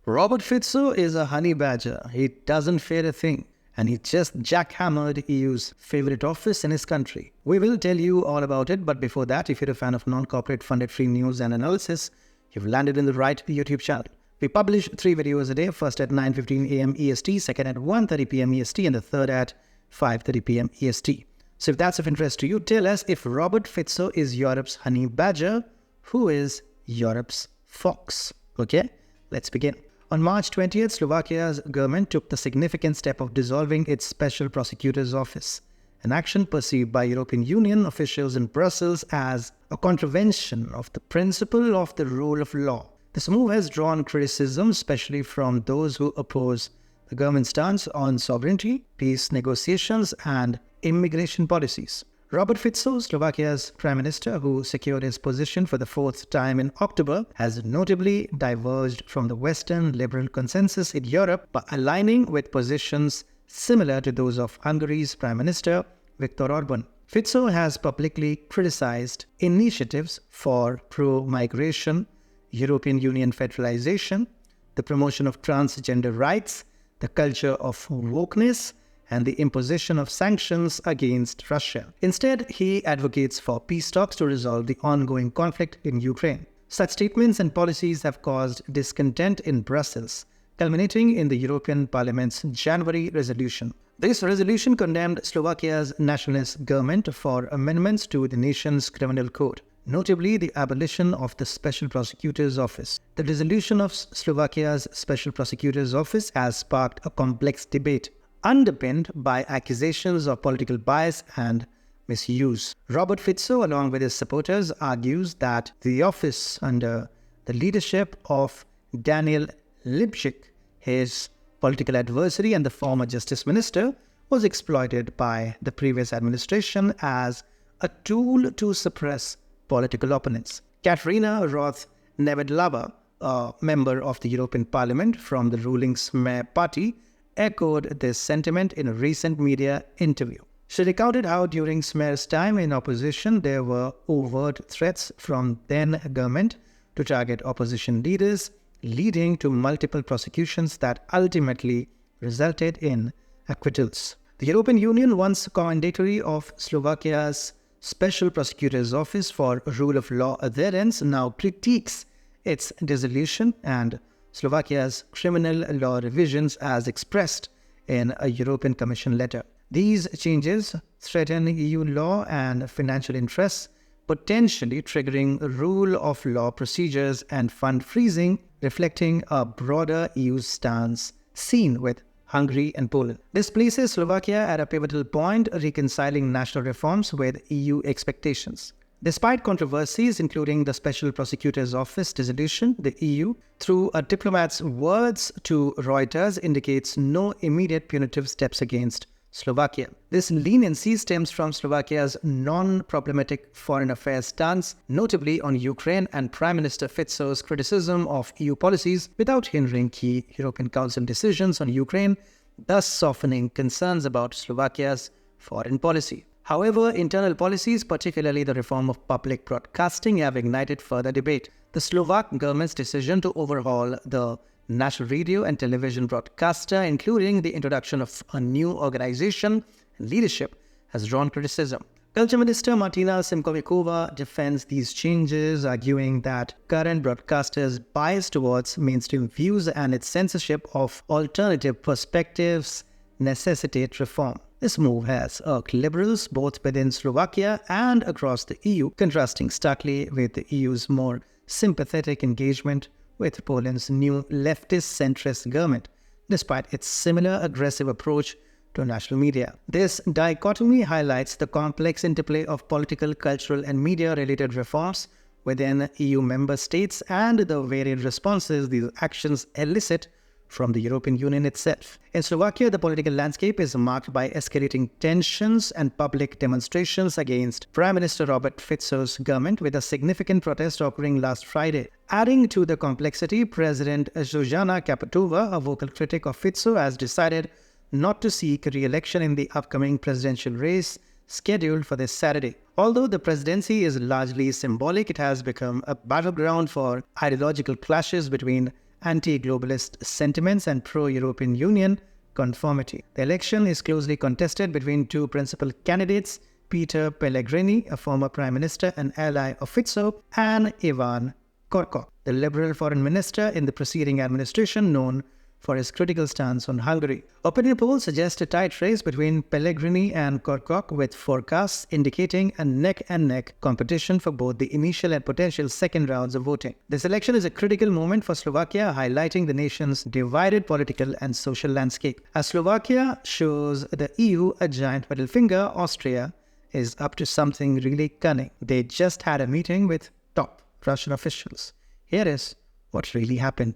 Robert Fico is a honey badger. He doesn't fear a thing. And he just jackhammered EU's favorite office in his country. We will tell you all about it, but before that, if you're a fan of non-corporate funded free news and analysis, you've landed in the right YouTube channel. We publish 3 videos a day, first at 9:15 a.m. EST, second at 1:30 p.m. EST, and the third at 5:30 p.m. EST. So if that's of interest to you, tell us if Robert Fico is Europe's honey badger, who is Europe's fox? Okay, let's begin. On March 20th, Slovakia's government took the significant step of dissolving its Special Prosecutor's Office, an action perceived by European Union officials in Brussels as a contravention of the principle of the rule of law. This move has drawn criticism, especially from those who oppose the government's stance on sovereignty, peace negotiations, and immigration policies. Robert Fico, Slovakia's Prime Minister, who secured his position for the 4th time in October, has notably diverged from the Western liberal consensus in Europe by aligning with positions similar to those of Hungary's Prime Minister Viktor Orban. Fico has publicly criticized initiatives for pro-migration, European Union federalization, the promotion of transgender rights, the culture of wokeness, and the imposition of sanctions against Russia. Instead, he advocates for peace talks to resolve the ongoing conflict in Ukraine. Such statements and policies have caused discontent in Brussels, culminating in the European Parliament's January resolution. This resolution condemned Slovakia's nationalist government for amendments to the nation's criminal code, notably the abolition of the Special Prosecutor's Office. The dissolution of Slovakia's Special Prosecutor's Office has sparked a complex debate, underpinned by accusations of political bias and misuse. Robert Fico, along with his supporters, argues that the office under the leadership of Daniel Lipschitz, his political adversary and the former justice minister, was exploited by the previous administration as a tool to suppress political opponents. Katarina Roth-Nevedlova, a member of the European Parliament from the ruling Smer party, echoed this sentiment in a recent media interview. She recounted how during Smer's time in opposition, there were overt threats from then government to target opposition leaders, leading to multiple prosecutions that ultimately resulted in acquittals. The European Union, once commendatory of Slovakia's Special Prosecutor's Office for rule of law adherence, now critiques its dissolution and Slovakia's criminal law revisions as expressed in a European Commission letter. These changes threaten EU law and financial interests, potentially triggering rule of law procedures and fund freezing, reflecting a broader EU stance seen with Hungary and Poland. This places Slovakia at a pivotal point, reconciling national reforms with EU expectations. Despite controversies, including the Special Prosecutor's Office dissolution, the EU, through a diplomat's words to Reuters, indicates no immediate punitive steps against Slovakia. This leniency stems from Slovakia's non-problematic foreign affairs stance, notably on Ukraine, and Prime Minister Fico's criticism of EU policies without hindering key European Council decisions on Ukraine, thus softening concerns about Slovakia's foreign policy. However, internal policies, particularly the reform of public broadcasting, have ignited further debate. The Slovak government's decision to overhaul the national radio and television broadcaster, including the introduction of a new organization and leadership, has drawn criticism. Culture Minister Martina Simkovikova defends these changes, arguing that current broadcasters' bias towards mainstream views and its censorship of alternative perspectives necessitate reform. This move has irked liberals both within Slovakia and across the EU, contrasting starkly with the EU's more sympathetic engagement with Poland's new leftist-centrist government, despite its similar aggressive approach to national media. This dichotomy highlights the complex interplay of political, cultural, and media-related reforms within EU member states and the varied responses these actions elicit from the European Union itself. In Slovakia, the political landscape is marked by escalating tensions and public demonstrations against Prime Minister Robert Fico's government, with a significant protest occurring last Friday. Adding to the complexity, President Zuzana Čaputová, a vocal critic of Fico, has decided not to seek re-election in the upcoming presidential race scheduled for this Saturday. Although the presidency is largely symbolic, it has become a battleground for ideological clashes between anti-globalist sentiments and pro-European Union conformity. The election is closely contested between two principal candidates, Peter Pellegrini, a former Prime Minister and ally of Fico, and Ivan Korčok, the Liberal Foreign Minister in the preceding administration, known for his critical stance on Hungary. Opinion polls suggest a tight race between Pellegrini and Korčok, with forecasts indicating a neck-and-neck competition for both the initial and potential second rounds of voting. This election is a critical moment for Slovakia, highlighting the nation's divided political and social landscape. As Slovakia shows the EU a giant middle finger, Austria is up to something really cunning. They just had a meeting with top Russian officials. Here is what really happened.